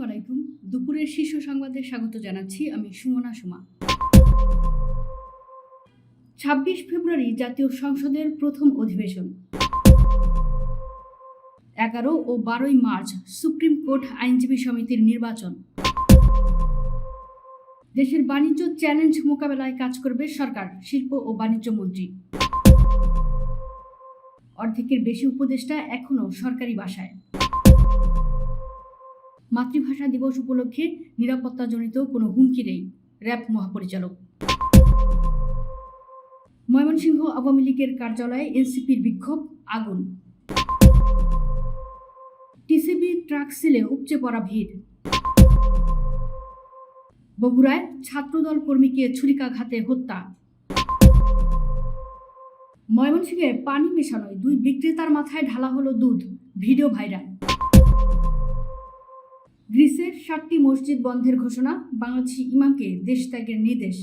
আলাইকুম। দুপুরের শীর্ষ সংবাদে স্বাগত জানাচ্ছি আমি সুমনা সুমা। ২৬ ফেব্রুয়ারি জাতীয় সংসদের প্রথম অধিবেশন। ১১ ও ১২ মার্চ সুপ্রিম কোর্ট আইনজীবী সমিতির নির্বাচন। দেশের বাণিজ্য চ্যালেঞ্জ মোকাবেলায় কাজ করবে সরকার, শিল্প ও বাণিজ্য মন্ত্রী। অর্ধেকের বেশি উপদেষ্টা এখনও সরকারি বাসায়। মাতৃভাষা দিবস উপলক্ষে নিরাপত্তাজনিত কোনো হুমকি নেই, র্যাব মহাপরিচালক। ময়মনসিংহ আওয়ামী লীগের কার্যালয়ে এনসিপির বিক্ষোভ, আগুন। টিসিবি ট্রাক সিলে উপচে পড়া ভিড়। বগুড়ায় ছাত্রদল কর্মীকে ছুরিকাঘাতে হত্যা। ময়মনসিংহে পানি মেশানোয় 2 বিক্রেতার মাথায় ঢালা হলো দুধ, ভিডিও ভাইরাল। গ্রিসের 7টি মসজিদ বন্ধের ঘোষণা, বাংলাদেশি ইমামকে দেশ ত্যাগের নির্দেশ।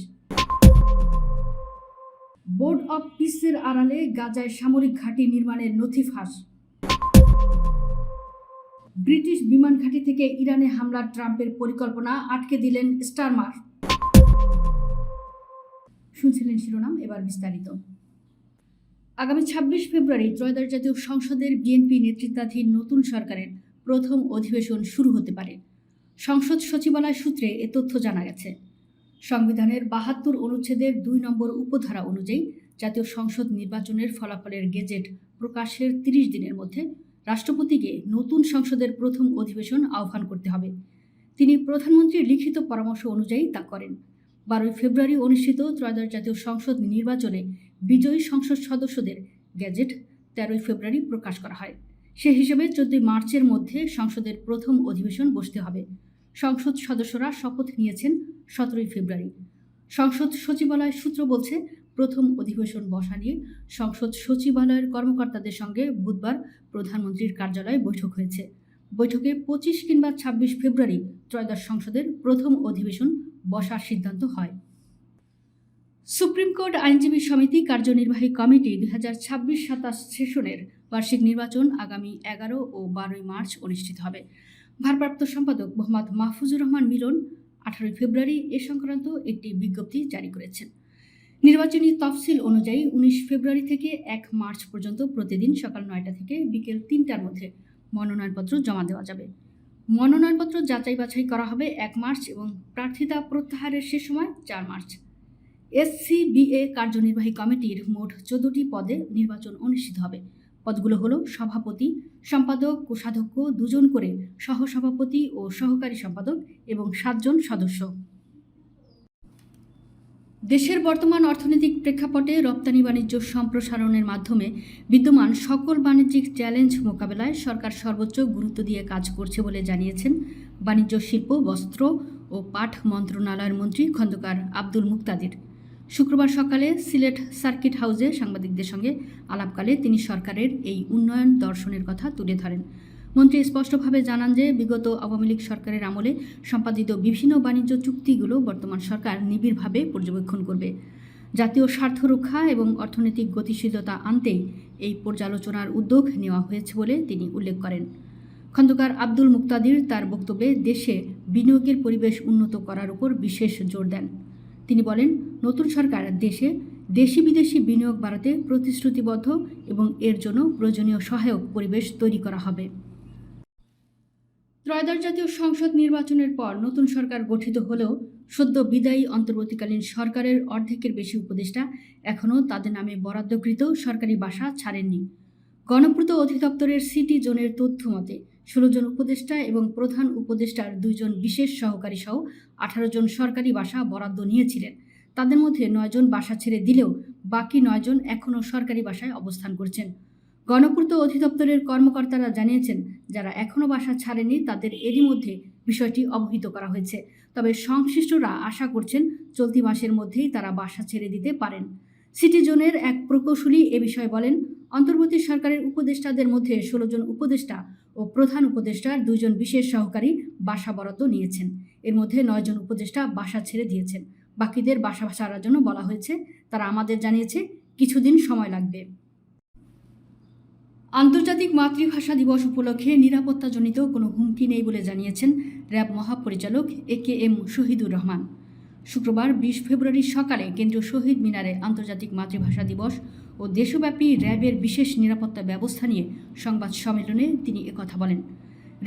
বোর্ড অব পিসের আড়ালে গাজায় সামরিক ঘাঁটি নির্মাণের নথি ফাঁস। ব্রিটিশ বিমান ঘাঁটি থেকে ইরানে হামলার ট্রাম্পের পরিকল্পনা আটকে দিলেন স্টারমার। শুনছিলেন শিরোনাম, এবার বিস্তারিত। আগামী ২৬ ফেব্রুয়ারি ত্রয়োদশ জাতীয় সংসদের বিএনপি নেতৃত্বাধীন নতুন সরকারের প্রথম অধিবেশন শুরু হতে পারে। সংসদ সচিবালয় সূত্রে এ তথ্য জানা গেছে। সংবিধানের ৭২ অনুচ্ছেদের ২ নম্বর উপধারা অনুযায়ী জাতীয় সংসদ নির্বাচনের ফলাফলের গেজেট প্রকাশের ৩০ দিনের মধ্যে রাষ্ট্রপতিকে নতুন সংসদের প্রথম অধিবেশন আহ্বান করতে হবে। তিনি প্রধানমন্ত্রীর লিখিত পরামর্শ অনুযায়ী তা করেন। ১২ ফেব্রুয়ারি অনুষ্ঠিত ত্রয়োদশ জাতীয় সংসদ নির্বাচনে বিজয়ী সংসদ সদস্যদের গেজেট ১৩ ফেব্রুয়ারি প্রকাশ করা হয়। সে হিসেবে ১৪ মার্চের মধ্যে সংসদের প্রথম অধিবেশন বসতে হবে। সংসদ সদস্যরা শপথ নিয়েছেন ১৭ ফেব্রুয়ারি। সংসদ সচিবালয় সূত্র বলছে, প্রথম অধিবেশন বসা নিয়ে সংসদ সচিবালয়ের কর্মকর্তাদের সঙ্গে বুধবার প্রধানমন্ত্রীর কার্যালয়ে বৈঠক হয়েছে। বৈঠকে ২৫ কিংবা ২৬ ফেব্রুয়ারি ত্রয়োদশ সংসদের প্রথম অধিবেশন বসার সিদ্ধান্ত হয়। সুপ্রিম কোর্ট আইনজীবী সমিতি কার্যনির্বাহী কমিটি ২০২৬-২৭ সেশনের বার্ষিক নির্বাচন আগামী ১১ ও ১২ মার্চ অনুষ্ঠিত হবে। ভারপ্রাপ্ত সম্পাদক মোহাম্মদ মাহফুজুর রহমান মিলন ১৮ ফেব্রুয়ারি এ সংক্রান্ত একটি বিজ্ঞপ্তি জারি করেছেন। নির্বাচনী তফসিল অনুযায়ী ১৯ ফেব্রুয়ারি থেকে ১ মার্চ পর্যন্ত প্রতিদিন সকাল ৯টা থেকে বিকেল ৩টার মধ্যে মনোনয়নপত্র জমা দেওয়া যাবে। মনোনয়নপত্র যাচাই বাছাই করা হবে ১ মার্চ এবং প্রার্থিতা প্রত্যাহারের শেষ সময় ৪ মার্চ। এসসিবিএ কার্যনির্বাহী কমিটির মোট ১৪টি পদে নির্বাচন অনুষ্ঠিত হবে। পদগুলো হলো সভাপতি, সম্পাদক, কোষাধ্যক্ষ, ২ জন করে সহসভাপতি ও সহকারী সম্পাদক এবং ৭ জন সদস্য। দেশের বর্তমান অর্থনৈতিক প্রেক্ষাপটে রপ্তানি বাণিজ্য সম্প্রসারণের মাধ্যমে বিদ্যমান সকল বাণিজ্যিক চ্যালেঞ্জ মোকাবেলায় সরকার সর্বোচ্চ গুরুত্ব দিয়ে কাজ করছে বলে জানিয়েছেন বাণিজ্য, শিল্প, বস্ত্র ও পাট মন্ত্রণালয়ের মন্ত্রী খন্দকার আব্দুল মুক্তাদির। শুক্রবার সকালে সিলেট সার্কিট হাউসে সাংবাদিকদের সঙ্গে আলাপকালে তিনি সরকারের এই উন্নয়ন দর্শনের কথা তুলে ধরেন। মন্ত্রী স্পষ্টভাবে জানান যে বিগত আওয়ামী লীগ সরকারের আমলে সম্পাদিত বিভিন্ন বাণিজ্য চুক্তিগুলো বর্তমান সরকার নিবিড়ভাবে পর্যবেক্ষণ করবে। জাতীয় স্বার্থ রক্ষা এবং অর্থনৈতিক গতিশীলতা আনতেই এই পর্যালোচনার উদ্যোগ নেওয়া হয়েছে বলে তিনি উল্লেখ করেন। খন্দকার আব্দুল মুক্তাদির তার বক্তব্যে দেশে বিনিয়োগের পরিবেশ উন্নত করার উপর বিশেষ জোর দেন। তিনি বলেন, নতুন সরকার দেশে দেশি বিদেশি বিনিয়োগ বাড়াতে প্রতিশ্রুতিবদ্ধ এবং এর জন্য প্রয়োজনীয় সহায়ক পরিবেশ তৈরি করা হবে। ত্রয়োদশ জাতীয় সংসদ নির্বাচনের পর নতুন সরকার গঠিত হলেও সদ্য বিদায়ী অন্তর্বর্তীকালীন সরকারের অর্ধেকের বেশি উপদেষ্টা এখনও তাদের নামে বরাদ্দকৃত সরকারি বাসা ছাড়েননি। গণপূর্ত অধিদপ্তরের সিটি জোনের তথ্য মতে ১৬ জন উপদেষ্টা এবং প্রধান উপদেষ্টার ২ জন বিশেষ সহকারী সহ ১৮ জন সরকারি বাসা বরাদ্দ নিয়েছিলেন। তাদের মধ্যে ৯ জন বাসা ছেড়ে দিলেও বাকি ৯ জন এখনও সরকারি বাসায় অবস্থান করছেন। গণপূর্ত অধিদপ্তরের কর্মকর্তারা জানিয়েছেন, যারা এখনও বাসা ছাড়েনি তাদের এরই মধ্যে বিষয়টি অবহিত করা হয়েছে। তবে সংশ্লিষ্টরা আশা করছেন চলতি মাসের মধ্যেই তারা বাসা ছেড়ে দিতে পারেন। সিটি জোনের এক প্রকৌশলী এ বিষয়ে বলেন, অন্তর্বর্তী সরকারের উপদেষ্টাদের মধ্যে ১৬ জন উপদেষ্টা ও প্রধান উপদেষ্টার ২ জন বিশেষ সহকারী বাসা বরাদ্দ নিয়েছেন। এর মধ্যে ৯ জন উপদেষ্টা বাসা ছেড়ে দিয়েছেন। বাকিদের বাসা ছাড়ার জন্য বলা হয়েছে। তারা আমাদের জানিয়েছে কিছুদিন সময় লাগবে। আন্তর্জাতিক মাতৃভাষা দিবস উপলক্ষে নিরাপত্তাজনিত কোনো হুমকি নেই বলে জানিয়েছেন র্যাব মহাপরিচালক AKM শহীদুর রহমান। শুক্রবার 20 ফেব্রুয়ারি সকালে কেন্দ্রীয় শহীদ মিনারে আন্তর্জাতিক মাতৃভাষা দিবস ও দেশব্যাপী র্যাবের বিশেষ নিরাপত্তা ব্যবস্থা নিয়ে সংবাদ সম্মেলনে তিনি একথা বলেন।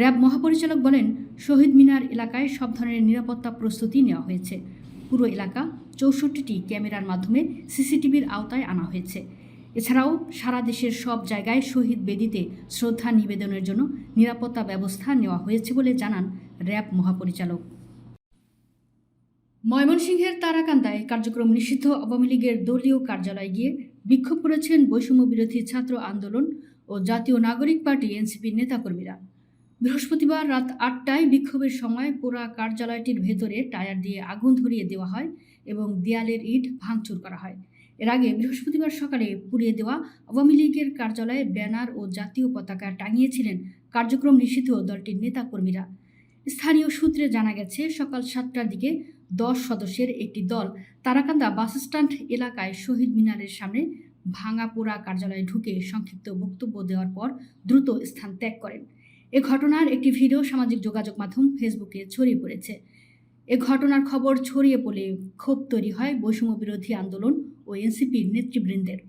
র্যাব মহাপরিচালক বলেন, শহীদ মিনার এলাকায় সব ধরনের নিরাপত্তা প্রস্তুতি নেওয়া হয়েছে। পুরো এলাকা 64টি ক্যামেরার মাধ্যমে সিসিটিভির আওতায় আনা হয়েছে। এছাড়াও সারা দেশের সব জায়গায় শহীদ বেদিতে শ্রদ্ধা নিবেদনের জন্য নিরাপত্তা ব্যবস্থা নেওয়া হয়েছে বলে জানান র্যাব মহাপরিচালক। ময়মনসিংহের তারাকান্দায় কার্যক্রম নিষিদ্ধ আওয়ামী লীগের দলীয় কার্যালয়ে গিয়ে বিক্ষোভ করেছেন বৈষম্য বিরোধী ছাত্র আন্দোলন ও জাতীয় নাগরিক পার্টি এনসিপির নেতাকর্মীরা। বৃহস্পতিবার রাত 8টায় বিক্ষোভের সময় পুরা কার্যালয়টির ভেতরে টায়ার দিয়ে আগুন ধরিয়ে দেওয়া হয় এবং দেয়ালের ইট ভাঙচুর করা হয়। এর আগে বৃহস্পতিবার সকালে পুড়িয়ে দেওয়া আওয়ামী লীগের কার্যালয়ে ব্যানার ও জাতীয় পতাকা টাঙিয়েছিলেন কার্যক্রম নিষিদ্ধ দলটির নেতাকর্মীরা। স্থানীয় সূত্রে জানা গেছে, সকাল 7টার দিকে 10 সদস্যের একটি দল তারাকান্দা বাসস্ট্যান্ড এলাকায় শহীদ মিনারের সামনে ভাঙা পোড়া কার্যালয়ে ঢুকে সংক্ষিপ্ত বক্তব্য দেওয়ার পর দ্রুত স্থান ত্যাগ করেন। এ ঘটনার একটি ভিডিও সামাজিক যোগাযোগ মাধ্যম ফেসবুকে ছড়িয়ে পড়েছে। এ ঘটনার খবর ছড়িয়ে পড়লে ক্ষোভ তৈরি হয় বৈষম্য বিরোধী আন্দোলন ও এনসিপির নেতৃবৃন্দের।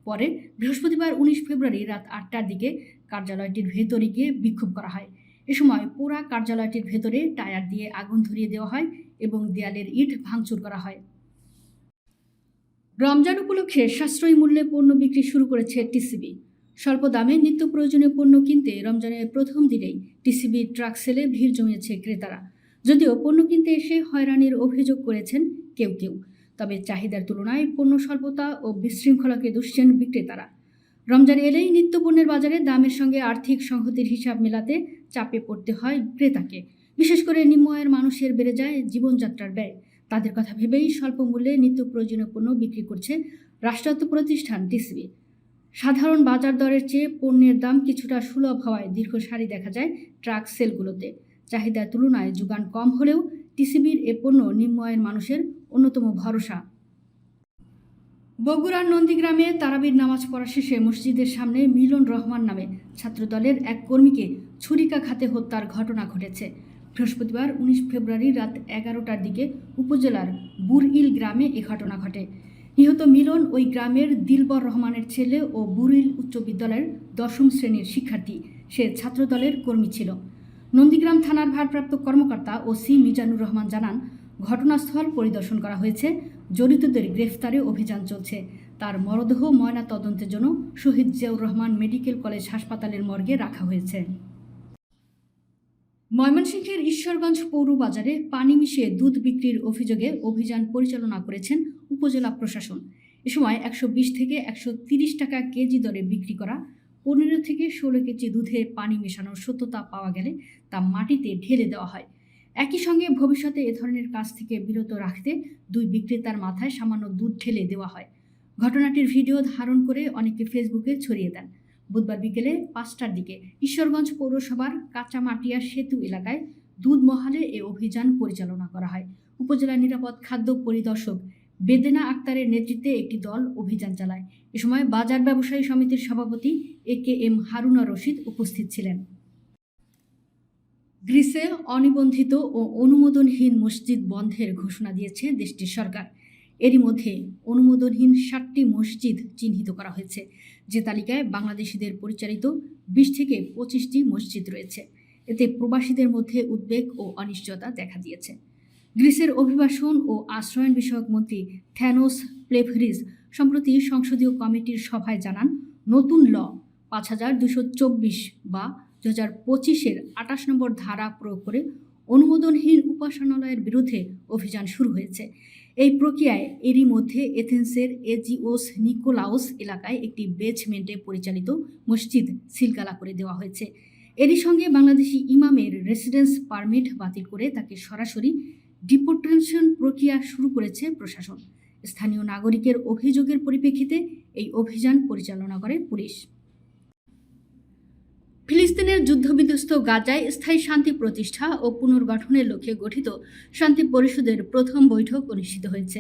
পরে বৃহস্পতিবার 19 ফেব্রুয়ারি রাত 8টার দিকে কার্যালয়টির ভেতরে গিয়ে বিক্ষোভ করা হয়। এ সময় পুরা কার্যালয়টির ভেতরে টায়ার দিয়ে আগুন ধরিয়ে দেওয়া হয় এবং দেয়ালের ইট ভাঙচুর করা হয়। রমজান উপলক্ষে সাশ্রয়ী মূল্যে পণ্য বিক্রি শুরু করেছে টিসিবি। স্বল্প দামে নিত্য প্রয়োজনীয় পণ্য কিনতে রমজানের প্রথম দিনেই টিসিবি ট্রাক সেলে ভিড় জমিয়েছে ক্রেতারা। যদিও পণ্য কিনতে এসে হয়রানির অভিযোগ করেছেন কেউ কেউ, তবে চাহিদার তুলনায় পণ্য স্বল্পতা ও বিশৃঙ্খলাকে দুষছেন বিক্রেতারা। রমজান এলেই নিত্যপণ্যের বাজারে দামের সঙ্গে আর্থিক সংহতির হিসাব মেলাতে চাপে পড়তে হয় ক্রেতাকে। বিশেষ করে নিম্ন আয়ের মানুষের বেড়ে যায় জীবনযাত্রার ব্যয়। তাদের কথা ভেবেই স্বল্প মূল্যে নিত্য প্রয়োজনীয় পণ্য বিক্রি করছে রাষ্ট্রায়ত্ত প্রতিষ্ঠান টিসিবি। সাধারণ বাজার দরের চেয়ে পণ্যের দাম কিছুটা সুলভ হওয়ায় দীর্ঘ সারি দেখা যায় ট্রাক সেলগুলোতে। চাহিদার তুলনায় যোগান কম হলেও টিসিবির এ পণ্য নিম্ন আয়ের মানুষের অন্যতম ভরসা। বগুড়ার নন্দীগ্রামে তারাবির নামাজ পড়া শেষে মসজিদের সামনে মিলন রহমান নামে ছাত্রদলের এক কর্মীকে ছুরিকাঘাতে হত্যার ঘটনা ঘটেছে। বৃহস্পতিবার 19 ফেব্রুয়ারি রাত 11টার দিকে উপজেলার বুরইল গ্রামে এ ঘটনা ঘটে। নিহত মিলন ওই গ্রামের দিলবর রহমানের ছেলে ও বুরইল উচ্চ বিদ্যালয়ের 10ম শ্রেণীর শিক্ষার্থী। সে ছাত্রদলের কর্মী ছিল। নন্দীগ্রাম থানার ভারপ্রাপ্ত কর্মকর্তা ওসি মিজানুর রহমান জানান, ঘটনাস্থল পরিদর্শন করা হয়েছে, জড়িতদের গ্রেফতারে অভিযান চলছে। তার মরদেহ ময়না তদন্তের জন্য শহীদ জিয়াউর রহমান মেডিকেল কলেজ হাসপাতালের মর্গে রাখা হয়েছে। ময়মনসিংহের ঈশ্বরগঞ্জ পৌর বাজারে পানি মিশিয়ে দুধ বিক্রির অভিযোগে অভিযান পরিচালনা করেছেন উপজেলা প্রশাসন। এ সময় 120 থেকে 130 টাকা কেজি দরে বিক্রি করা 15 থেকে 16 কেজি দুধে পানি মেশানোর সত্যতা পাওয়া গেলে তা মাটিতে ঢেলে দেওয়া হয়। একই সঙ্গে ভবিষ্যতে এ ধরনের কাজ থেকে বিরত রাখতে 2 বিক্রেতার মাথায় সামান্য দুধ ঢেলে দেওয়া হয়। ঘটনাটির ভিডিও ধারণ করে অনেকে ফেসবুকে ছড়িয়ে দেন। বুধবার বিকেলে 5টার দিকে ঈশ্বরগঞ্জ পৌরসভার কাঁচামাটিয়া সেতু এলাকায় দুধ মহালে এ অভিযান পরিচালনা করা হয়। উপজেলা নিরাপদ খাদ্য পরিদর্শক বেদেনা আক্তারের নেতৃত্বে একটি দল অভিযান চালায়। এ সময় বাজার ব্যবসায়ী সমিতির সভাপতি AKM হারুনা রশিদ উপস্থিত ছিলেন। গ্রিসে অনিবন্ধিত ও অনুমোদনহীন মসজিদ বন্ধের ঘোষণা দিয়েছে দেশটির সরকার। এরই মধ্যে অনুমোদনহীন 7টি মসজিদ চিহ্নিত করা হয়েছে, যে তালিকায় বাংলাদেশিদের পরিচালিত 20 থেকে 25টি মসজিদ রয়েছে। এতে প্রবাসীদের মধ্যে উদ্বেগ ও অনিশ্চয়তা দেখা দিয়েছে। গ্রিসের অভিবাসন ও আশ্রয়ন বিষয়ক মন্ত্রী থ্যানোস প্লেভরিস সম্প্রতি সংসদীয় কমিটির সভায় জানান, নতুন ল 5224 বা 2025-এর 28 নম্বর ধারা প্রয়োগ করে অনুমোদনহীন উপাসনালয়ের বিরুদ্ধে অভিযান শুরু হয়েছে। এই প্রক্রিয়ায় এরই মধ্যে এথেন্সের এজিওস নিকোলাউস এলাকায় একটি বেজমেন্টে পরিচালিত মসজিদ সিলগালা করে দেওয়া হয়েছে। এরই সঙ্গে বাংলাদেশি ইমামের রেসিডেন্স পারমিট বাতিল করে তাকে সরাসরি ডিপোর্টেশন প্রক্রিয়া শুরু করেছে প্রশাসন। স্থানীয় নাগরিকের অভিযোগের পরিপ্রেক্ষিতে এই অভিযান পরিচালনা করে পুলিশ। ফিলিস্তিনের যুদ্ধবিধ্বস্ত গাজায় স্থায়ী শান্তি প্রতিষ্ঠা ও পুনর্গঠনের লক্ষ্যে গঠিত শান্তি পরিষদের প্রথম বৈঠক অনুষ্ঠিত হয়েছে।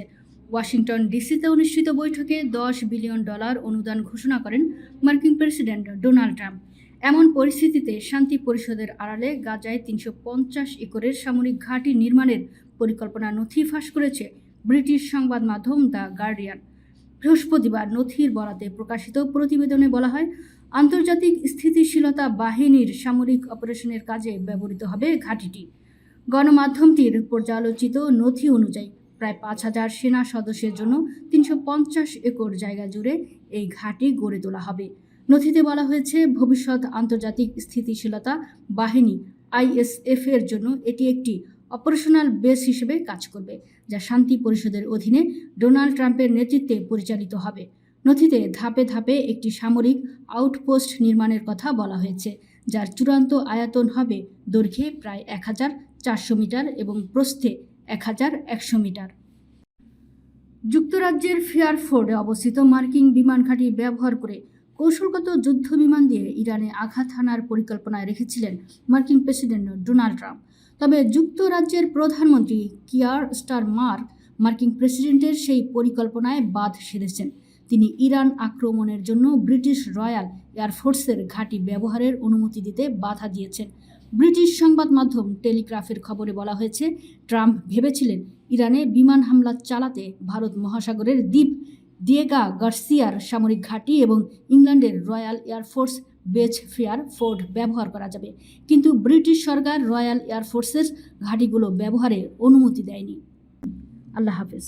ওয়াশিংটন ডিসিতে অনুষ্ঠিত বৈঠকে $10 বিলিয়ন অনুদান ঘোষণা করেন মার্কিন প্রেসিডেন্ট ডোনাল্ড ট্রাম্প। এমন পরিস্থিতিতে শান্তি পরিষদের আড়ালে গাজায় 350 একরের সামরিক ঘাঁটি নির্মাণের পরিকল্পনা নথি ফাঁস করেছে ব্রিটিশ সংবাদ মাধ্যম দ্য গার্ডিয়ান। বৃহস্পতিবার নথির বরাতে প্রকাশিত প্রতিবেদনে বলা হয়, আন্তর্জাতিক স্থিতিশীলতা বাহিনীর সামরিক অপারেশনের কাজে ব্যবহৃত হবে ঘাঁটিটি। গণমাধ্যমটির পর্যালোচিত নথি অনুযায়ী প্রায় 5,000 সেনা সদস্যের জন্য 350 একর জায়গা জুড়ে এই ঘাঁটি গড়ে তোলা হবে। নথিতে বলা হয়েছে, ভবিষ্যৎ আন্তর্জাতিক স্থিতিশীলতা বাহিনী ISF এর জন্য এটি একটি অপারেশনাল বেস হিসেবে কাজ করবে, যা শান্তি পরিষদের অধীনে ডোনাল্ড ট্রাম্পের নেতৃত্বে পরিচালিত হবে। নথিতে ধাপে ধাপে একটি সামরিক আউটপোস্ট নির্মাণের কথা বলা হয়েছে, যার চূড়ান্ত আয়তন হবে দৈর্ঘ্যে প্রায় 1,400 মিটার এবং প্রস্থে 1,100 মিটার। যুক্তরাজ্যের ফেয়ারফোর্ডে অবস্থিত মার্কিন বিমান ঘাঁটি ব্যবহার করে কৌশলগত যুদ্ধ বিমান দিয়ে ইরানে আঘাত হানার পরিকল্পনায় রেখেছিলেন মার্কিন প্রেসিডেন্ট ডোনাল্ড ট্রাম্প। তবে যুক্তরাজ্যের প্রধানমন্ত্রী কিয়ার স্টারমার মার্কিন প্রেসিডেন্টের সেই পরিকল্পনায় বাদ সেধেছেন। তিনি ইরান আক্রমণের জন্য ব্রিটিশ রয়্যাল এয়ারফোর্সের ঘাঁটি ব্যবহারের অনুমতি দিতে বাধা দিয়েছেন। ব্রিটিশ সংবাদ মাধ্যম টেলিগ্রাফের খবরে বলা হয়েছে, ট্রাম্প ভেবেছিলেন ইরানে বিমান হামলা চালাতে ভারত মহাসাগরের দ্বীপ দিয়েগা গার্সিয়ার সামরিক ঘাঁটি এবং ইংল্যান্ডের রয়্যাল এয়ারফোর্স বেজ ফেয়ারফোর্ড ব্যবহার করা যাবে, কিন্তু ব্রিটিশ সরকার রয়্যাল এয়ারফোর্সের ঘাঁটিগুলো ব্যবহারের অনুমতি দেয়নি। আল্লাহ হাফেজ।